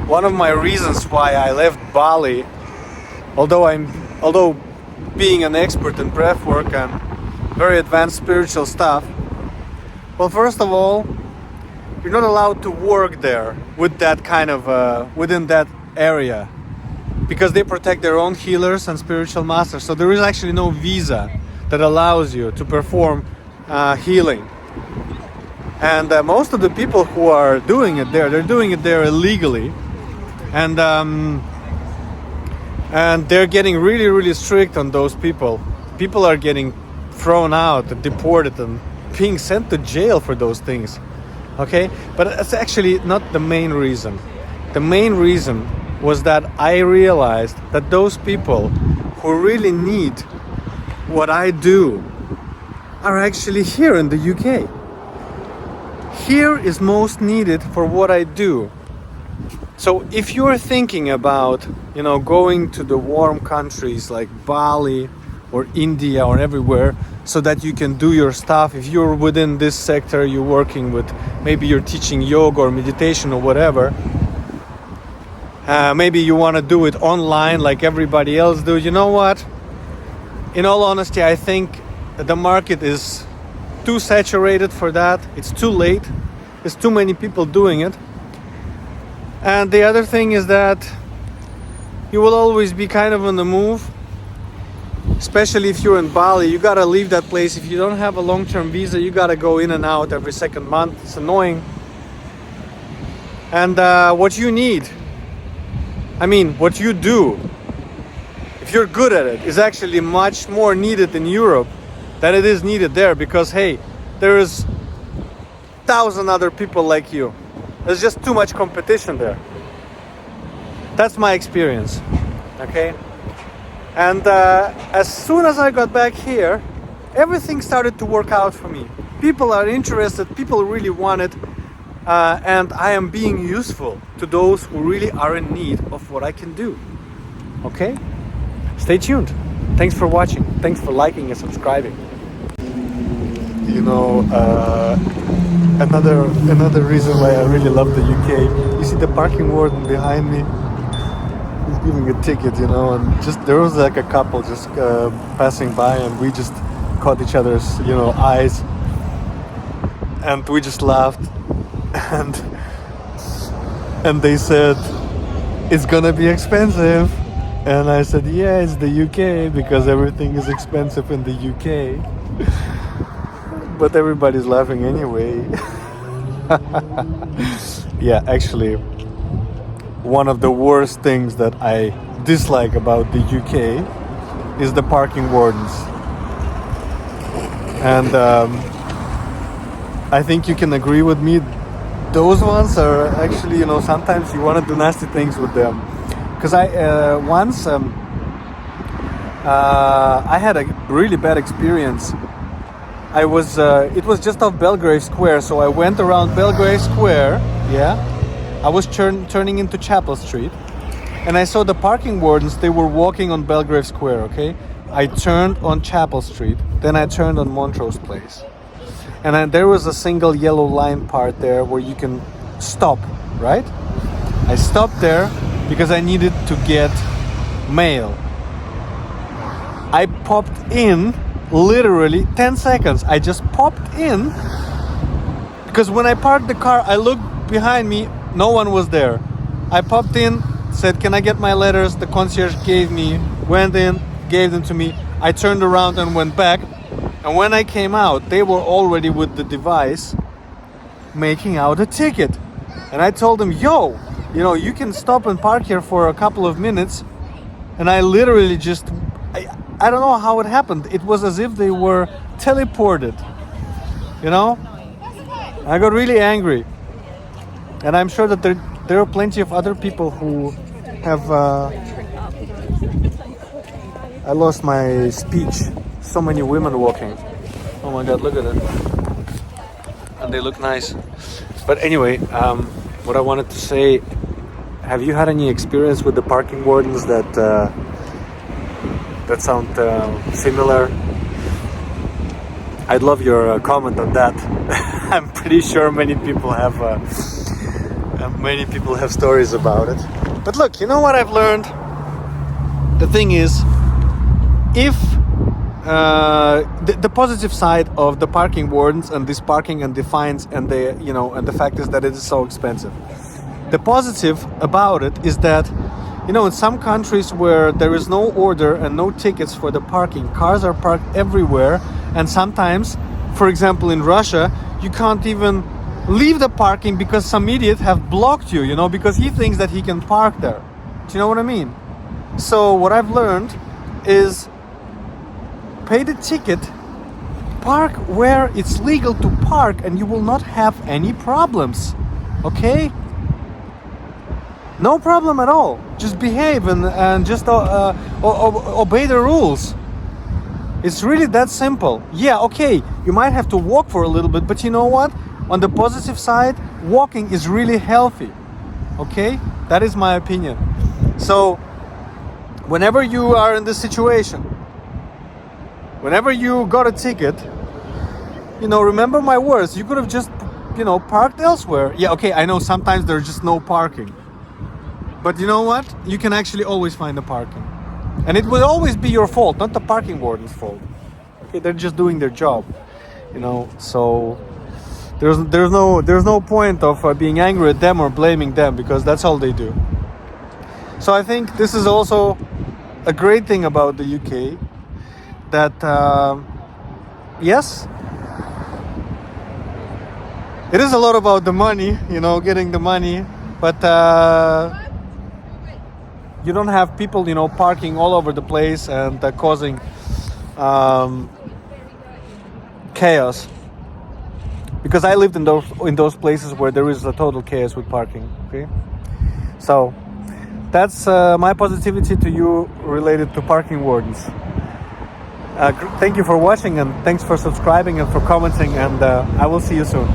one of my reasons why I left Bali, although being an expert in breath work and very advanced spiritual stuff. Well, first of all, you're not allowed to work there with that kind of within that area, because they protect their own healers and spiritual masters. So there is actually no visa that allows you to perform healing. And most of the people who are doing it there, they're doing it there illegally, and they're getting really, really strict on those people. People are getting thrown out, deported, and being sent to jail for those things. Okay, but it's actually not the main reason. The main reason was that I realized that those people who really need what I do are actually here in the UK. Here is most needed for what I do. So if you're thinking about, going to the warm countries like Bali or India or everywhere so that you can do your stuff, if you're within this sector, you're working with, maybe you're teaching yoga or meditation or whatever, maybe you want to do it online like everybody else do. You know what? In all honesty, I think the market is too saturated for that. It's too late. There's too many people doing it. And the other thing is that you will always be kind of on the move, especially if you're in Bali. You gotta leave that place. If you don't have a long-term visa, you gotta go in and out every second month. It's annoying. And what you need, what you do, if you're good at it, is actually much more needed in Europe than it is needed there, because hey, there is 1,000 other people like you. There's just too much competition there. That's my experience. Okay? And as soon as I got back here, everything started to work out for me. People are interested, people really want it, and I am being useful to those who really are in need of what I can do. Okay? Stay tuned. Thanks for watching. Thanks for liking and subscribing. Another reason why I really love the UK. You see the parking warden behind me? He's giving a ticket, and just there was like a couple just passing by, and we just caught each other's, eyes, and we just laughed, and they said, "It's gonna be expensive," and I said, "Yeah, it's the UK because everything is expensive in the UK." But everybody's laughing anyway. Yeah, actually, one of the worst things that I dislike about the UK is the parking wardens. And I think you can agree with me, those ones are actually, sometimes you want to do nasty things with them. Because I once I had a really bad experience. It was just off Belgrave Square, so I went around Belgrave Square, yeah. I was turning into Chapel Street, and I saw the parking wardens, they were walking on Belgrave Square, okay? I turned on Chapel Street, then I turned on Montrose Place. And then there was a single yellow line part there where you can stop, right? I stopped there because I needed to get mail. I popped in literally 10 seconds. I just popped in because when I parked the car, I looked behind me, no one was there. I popped in, said, "Can I get my letters?" The concierge went in, gave them to me. I turned around and went back. And when I came out, they were already with the device making out a ticket. And I told them, "Yo, you can stop and park here for a couple of minutes." And I literally just, I don't know how it happened. It was as if they were teleported, I got really angry. And I'm sure that there are plenty of other people who have, I lost my speech. So many women walking. Oh my God, look at it. And they look nice. But anyway, what I wanted to say, have you had any experience with the parking wardens that sound similar? I'd love your comment on that. I'm pretty sure many people have Many people have stories about it. But look, you know what I've learned? The thing is, if the positive side of the parking wardens and this parking and the fines and the fact is that it is so expensive. The positive about it is that, in some countries where there is no order and no tickets for the parking, cars are parked everywhere, and sometimes, for example, in Russia, you can't even leave the parking because some idiot have blocked you, because he thinks that he can park there. Do you know what I mean? So what I've learned is pay the ticket, park where it's legal to park, and you will not have any problems. Okay? No problem at all. Just behave and just obey the rules. It's really that simple. Yeah, okay, you might have to walk for a little bit, but you know what? On the positive side, walking is really healthy. Okay? That is my opinion. So, whenever you are in this situation, whenever you got a ticket, remember my words. You could have just, parked elsewhere. Yeah, okay, I know sometimes there's just no parking. But you know what? You can actually always find the parking. And it will always be your fault, not the parking warden's fault. Okay, they're just doing their job. So there's no point of being angry at them or blaming them, because that's all they do. So I think this is also a great thing about the UK, that yes, it is a lot about the money, getting the money, but you don't have people, parking all over the place and causing chaos. Because I lived in those places where there is a total chaos with parking. Okay, so that's my positivity to you related to parking wardens. Thank you for watching, and thanks for subscribing and for commenting, and I will see you soon.